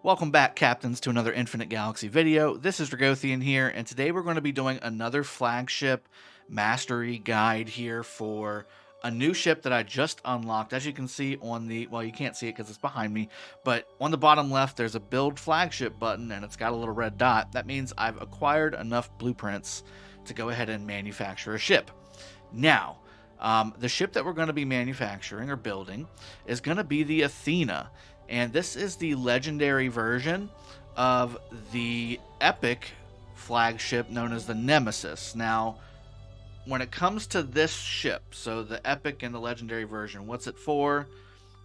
Welcome back, Captains, to another Infinite Galaxy video. This is Dragothian here, and today we're going to be doing another flagship mastery guide here for a new ship that I just unlocked. As you can see on the, well, you can't see it because it's behind me, but on the bottom left, there's a build flagship button, and it's got a little red dot. That means I've acquired enough blueprints to go ahead and manufacture a ship. Now, the ship that we're going to be manufacturing or building is going to be the Athena. And this is the legendary version of the epic flagship known as the Nemesis. Now, when it comes to this ship, so the epic and the legendary version, what's it for?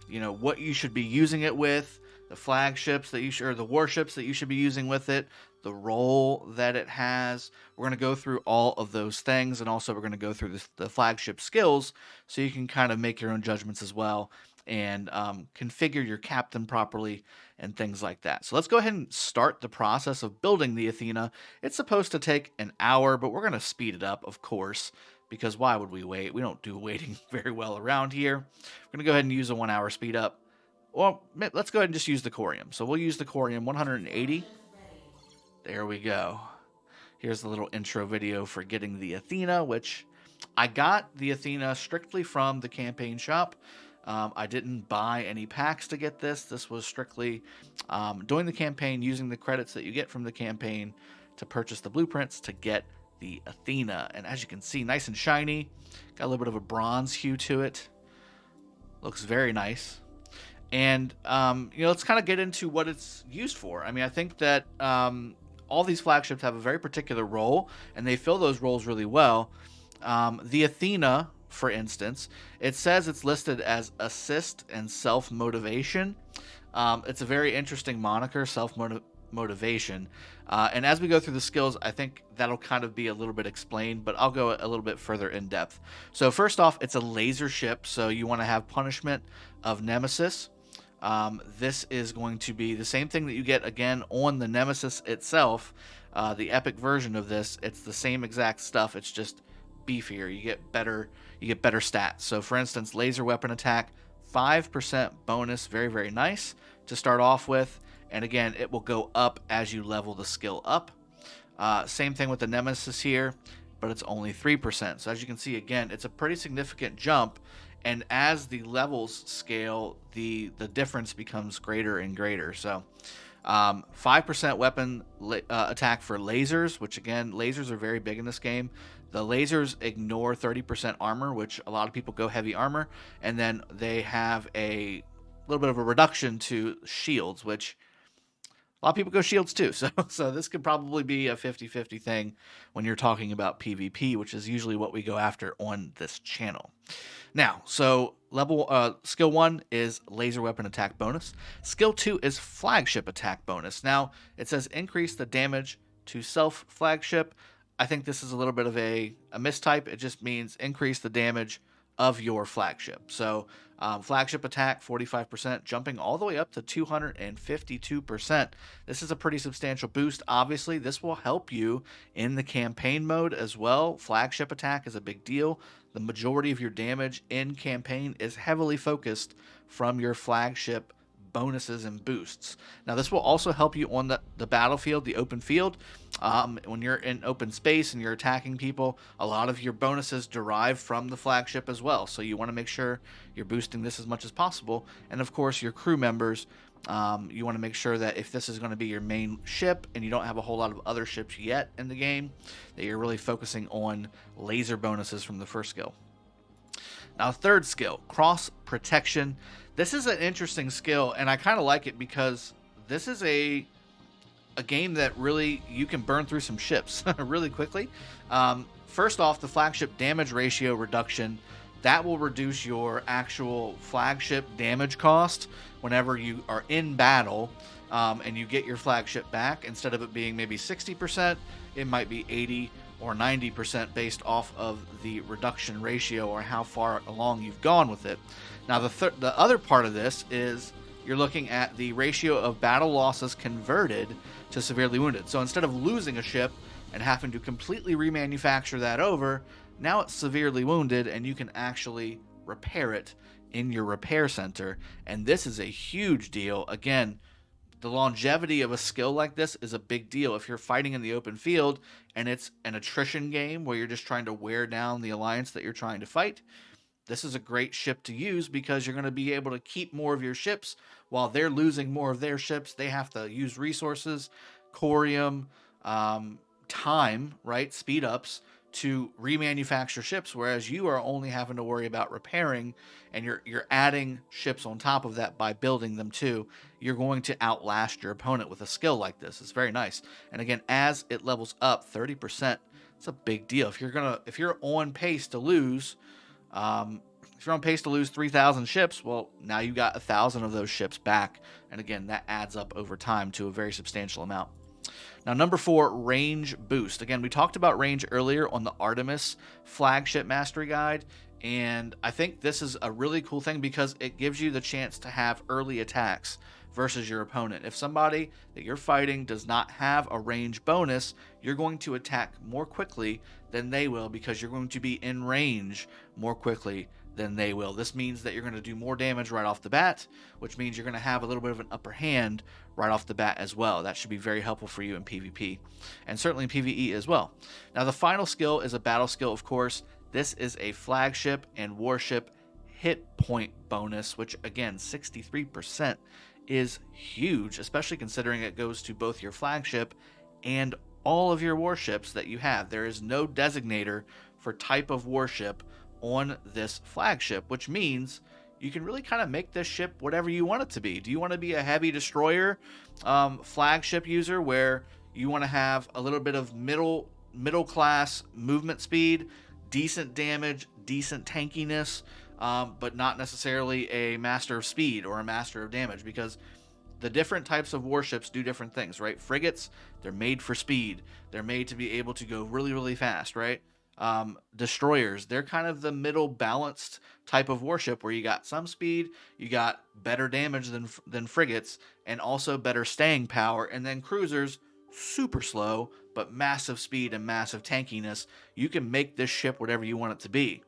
You know, what you should be using it with, the flagships that you should, or the warships that you should be using with it, the role that it has. We're going to go through all of those things, and also we're going to go through the flagship skills so you can kind of make your own judgments as well and configure your captain properly and things like that. So let's go ahead and start the process of building the Athena. It's supposed to take an hour, but we're going to speed it up, of course, because why would we wait? We don't do waiting very well around here. We're going to go ahead and use a 1 hour speed up. Well, let's go ahead and just use the Corium. So we'll use the Corium 180. There we go. Here's the little intro video for getting the Athena, which I got the Athena strictly from the campaign shop. I didn't buy any packs to get this. This was strictly doing the campaign, using the credits that you get from the campaign to purchase the blueprints to get the Athena. And as you can see, nice and shiny. Got a little bit of a bronze hue to it. Looks very nice. And, let's kind of get into what it's used for. I mean, I think that all these flagships have a very particular role, and they fill those roles really well. The Athena, for instance, it says it's listed as assist and self-motivation. It's a very interesting moniker, self-motivation. And as we go through the skills, I think that'll kind of be a little bit explained, but I'll go a little bit further in depth. So first off, it's a laser ship, so you want to have punishment of Nemesis. This is going to be the same thing that you get again on the Nemesis itself. The epic version of this, it's the same exact stuff. It's just beefier. You get better stats. So for instance, laser weapon attack, 5% bonus, very, very nice to start off with. And again, it will go up as you level the skill up. Same thing with the Nemesis here, but it's only 3%. So as you can see, again, it's a pretty significant jump. And as the levels scale, the difference becomes greater and greater. So 5% weapon attack for lasers, which again, lasers are very big in this game. The lasers ignore 30% armor, which a lot of people go heavy armor. And then they have a little bit of a reduction to shields, which a lot of people go shields too. So this could probably be a 50-50 thing when you're talking about PvP, which is usually what we go after on this channel. Now, so skill 1 is laser weapon attack bonus. Skill 2 is flagship attack bonus. Now, it says increase the damage to self flagship. I think this is a little bit of a mistype. It just means increase the damage of your flagship. So flagship attack 45%, jumping all the way up to 252%. This is a pretty substantial boost. Obviously, this will help you in the campaign mode as well. Flagship attack is a big deal. The majority of your damage in campaign is heavily focused from your flagship bonuses and boosts. Now, this will also help you on the battlefield, the open field. When you're in open space and you're attacking people, a lot of your bonuses derive from the flagship as well. So you want to make sure you're boosting this as much as possible. And of course, your crew members, you want to make sure that if this is going to be your main ship and you don't have a whole lot of other ships yet in the game, that you're really focusing on laser bonuses from the first skill. Now, third skill, cross protection. This is an interesting skill, and I kind of like it because this is a game that really you can burn through some ships really quickly. First off, the flagship damage ratio reduction, that will reduce your actual flagship damage cost whenever you are in battle and you get your flagship back. Instead of it being maybe 60%, it might be 80 or 90% based off of the reduction ratio or how far along you've gone with it. Now, the other part of this is you're looking at the ratio of battle losses converted to severely wounded. So instead of losing a ship and having to completely remanufacture that over, now it's severely wounded and you can actually repair it in your repair center. And this is a huge deal. Again, the longevity of a skill like this is a big deal. If you're fighting in the open field and it's an attrition game where you're just trying to wear down the alliance that you're trying to fight, this is a great ship to use because you're going to be able to keep more of your ships while they're losing more of their ships. They have to use resources, corium, um, time, right? Speed ups to remanufacture ships, whereas you are only having to worry about repairing, and you're adding ships on top of that by building them too. You're going to outlast your opponent with a skill like this. It's very nice. And again, as it levels up 30%, it's a big deal. If you're on pace to lose, if you're on pace to lose 3,000 ships, well, now you got 1,000 of those ships back. And again, that adds up over time to a very substantial amount. Now, number 4, range boost. Again, we talked about range earlier on the Artemis flagship mastery guide, and I think this is a really cool thing because it gives you the chance to have early attacks versus your opponent. If somebody that you're fighting does not have a range bonus, you're going to attack more quickly than they will because you're going to be in range more quickly than they will. This means that you're going to do more damage right off the bat, which means you're going to have a little bit of an upper hand right off the bat as well. That should be very helpful for you in PvP and certainly in PvE as well. Now, the final skill is a battle skill, of course. This is a flagship and warship hit point bonus, which again, 63% is huge, especially considering it goes to both your flagship and all of your warships that you have. There is no designator for type of warship on this flagship, which means you can really kind of make this ship whatever you want it to be. Do you want to be a heavy destroyer flagship user where you want to have a little bit of middle class movement speed, decent damage, decent tankiness, but not necessarily a master of speed or a master of damage? Because the different types of warships do different things, right? Frigates, they're made for speed. They're made to be able to go really, really fast, right? Destroyers, they're kind of the middle balanced type of warship where you got some speed, you got better damage than frigates, and also better staying power. And then cruisers, super slow, but massive speed and massive tankiness. You can make this ship whatever you want it to be.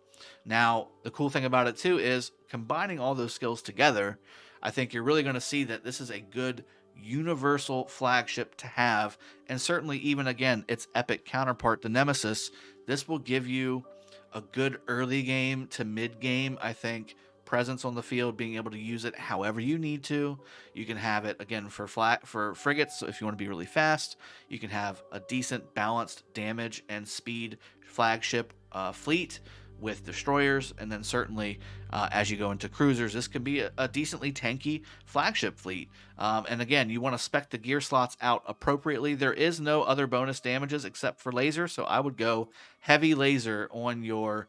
Now, the cool thing about it too is combining all those skills together, I think you're really going to see that this is a good universal flagship to have. And certainly, even again, its epic counterpart, the Nemesis, this will give you a good early game to mid game, I think, presence on the field, being able to use it however you need to. You can have it again for frigates, so if you want to be really fast. You can have a decent balanced damage and speed flagship fleet with destroyers, and then certainly as you go into cruisers, this can be a decently tanky flagship fleet. And again, you want to spec the gear slots out appropriately. There is no other bonus damages except for laser, so I would go heavy laser on your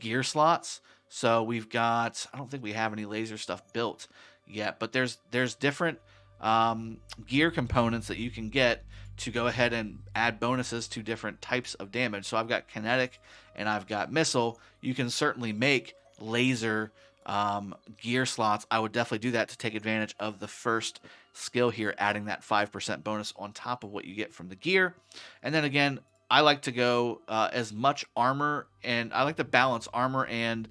gear slots. So we've got, I don't think we have any laser stuff built yet, but there's different gear components that you can get to go ahead and add bonuses to different types of damage. So I've got kinetic and I've got missile. You can certainly make laser gear slots. I would definitely do that to take advantage of the first skill here, adding that 5% bonus on top of what you get from the gear. And then again, I like to go as much armor, and I like to balance armor and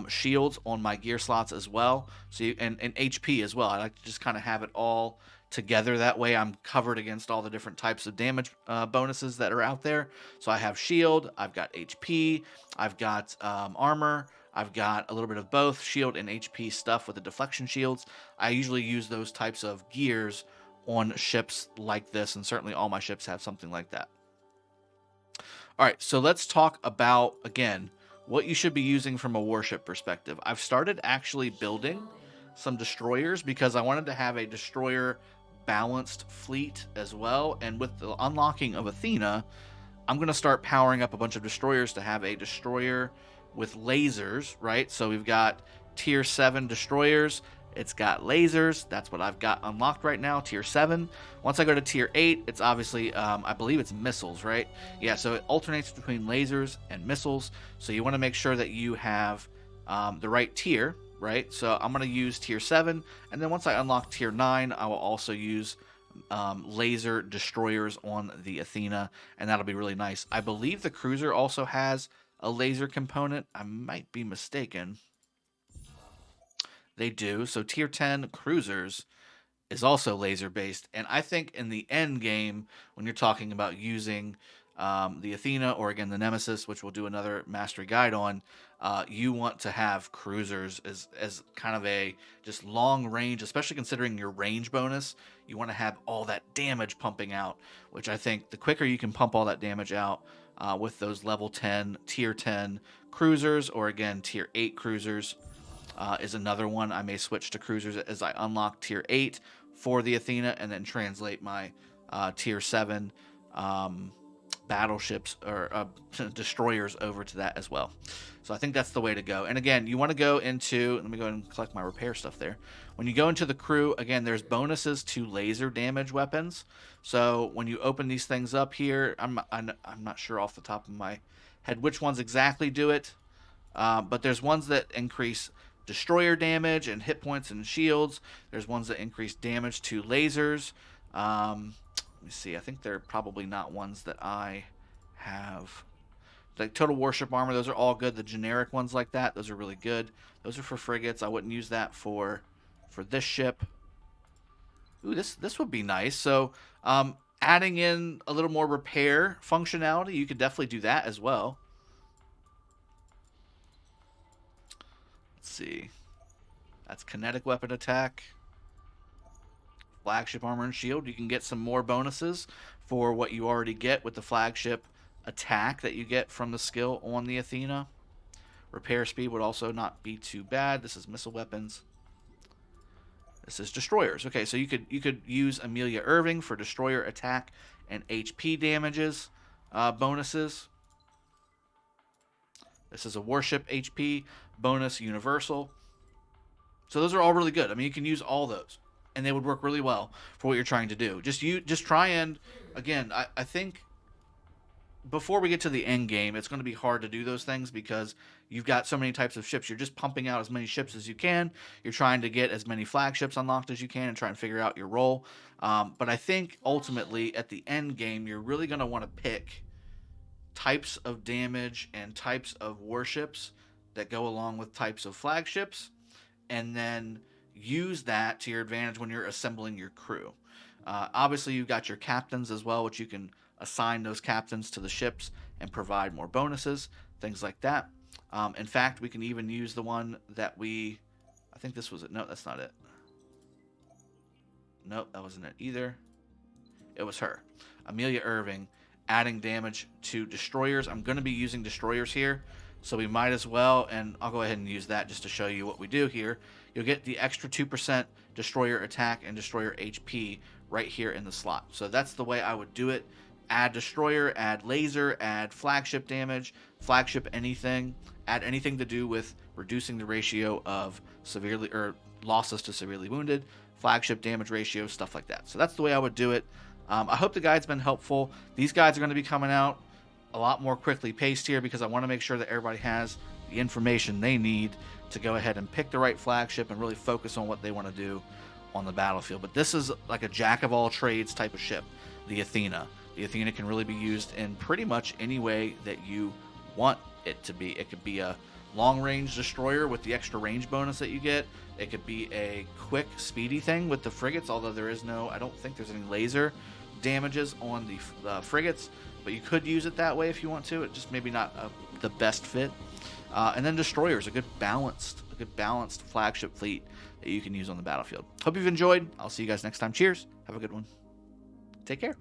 shields on my gear slots as well. So and HP as well. I like to just kind of have it all together. That way I'm covered against all the different types of damage bonuses that are out there. So I have shield, I've got HP, I've got armor, I've got a little bit of both shield and HP stuff with the deflection shields. I usually use those types of gears on ships like this, and certainly all my ships have something like that. All right, so let's talk about, again, what you should be using from a warship perspective. I've started actually building some destroyers because I wanted to have a destroyer balanced fleet as well. And with the unlocking of Athena, I'm going to start powering up a bunch of destroyers to have a destroyer with lasers, right? So we've got tier 7 destroyers. It's got lasers. That's what I've got unlocked right now, tier 7. Once I go to tier 8, it's obviously, I believe it's missiles, right? Yeah, so it alternates between lasers and missiles. So you want to make sure that you have the right tier, right? So I'm going to use tier 7. And then once I unlock tier 9, I will also use laser destroyers on the Athena. And that'll be really nice. I believe the cruiser also has a laser component. I might be mistaken. They do. So tier 10 cruisers is also laser based. And I think in the end game, when you're talking about using the Athena or again the Nemesis, which we'll do another mastery guide on, you want to have cruisers as kind of a just long range, especially considering your range bonus. You want to have all that damage pumping out, which I think the quicker you can pump all that damage out with those level 10, tier 10 cruisers, or again tier 8 cruisers, is another one. I may switch to cruisers as I unlock tier 8 for the Athena and then translate my tier 7 battleships or destroyers over to that as well. So I think that's the way to go. And again, you want to go into, let me go ahead and collect my repair stuff there. When you go into the crew, again, there's bonuses to laser damage weapons. So when you open these things up here, I'm not sure off the top of my head which ones exactly do it. But there's ones that increase destroyer damage and hit points and shields. There's ones that increase damage to lasers. Let me see. I think they're probably not ones that I have. Like total warship armor, those are all good. The generic ones like that, those are really good. Those are for frigates. I wouldn't use that for this ship. Ooh, this would be nice. So adding in a little more repair functionality, you could definitely do that as well. Let's see. That's kinetic weapon attack. Flagship armor and shield. You can get some more bonuses for what you already get with the flagship attack that you get from the skill on the Athena. Repair speed would also not be too bad. This is missile weapons. This is destroyers. Okay, so you could use Amelia Irving for destroyer attack and HP damages bonuses. This is a warship HP bonus universal. So those are all really good. I mean, you can use all those, and they would work really well for what you're trying to do. Just try and, again, I think before we get to the end game, it's going to be hard to do those things because you've got so many types of ships. You're just pumping out as many ships as you can. You're trying to get as many flagships unlocked as you can and try and figure out your role. But I think ultimately at the end game, you're really going to want to pick types of damage and types of warships that go along with types of flagships, and then use that to your advantage when you're assembling your crew. Obviously, you've got your captains as well, which you can assign those captains to the ships and provide more bonuses, things like that. In fact, we can even use the one that I think this was it. No, that's not it. Nope, that wasn't it either. It was her. Amelia Irving, adding damage to destroyers. I'm going to be using destroyers here, so we might as well, and I'll go ahead and use that just to show you what we do here. You'll get the extra 2% destroyer attack and destroyer HP right here in the slot. So that's the way I would do it. Add destroyer, add laser, add flagship damage, flagship anything, add anything to do with reducing the ratio of severely or losses to severely wounded, flagship damage ratio, stuff like that. So that's the way I would do it. I hope the guide's been helpful. These guides are going to be coming out a lot more quickly paced here because I want to make sure that everybody has the information they need to go ahead and pick the right flagship and really focus on what they want to do on the battlefield. But this is like a jack of all trades type of ship, the Athena. The Athena can really be used in pretty much any way that you want it to be. It could be a long-range destroyer with the extra range bonus that you get. It could be a quick, speedy thing with the frigates, although I don't think there's any laser damages on the frigates, but you could use it that way if you want to. It just maybe not the best fit. And then destroyers, a good balanced flagship fleet that you can use on the battlefield. Hope you've enjoyed. I'll see you guys next time. Cheers. Have a good one. Take care.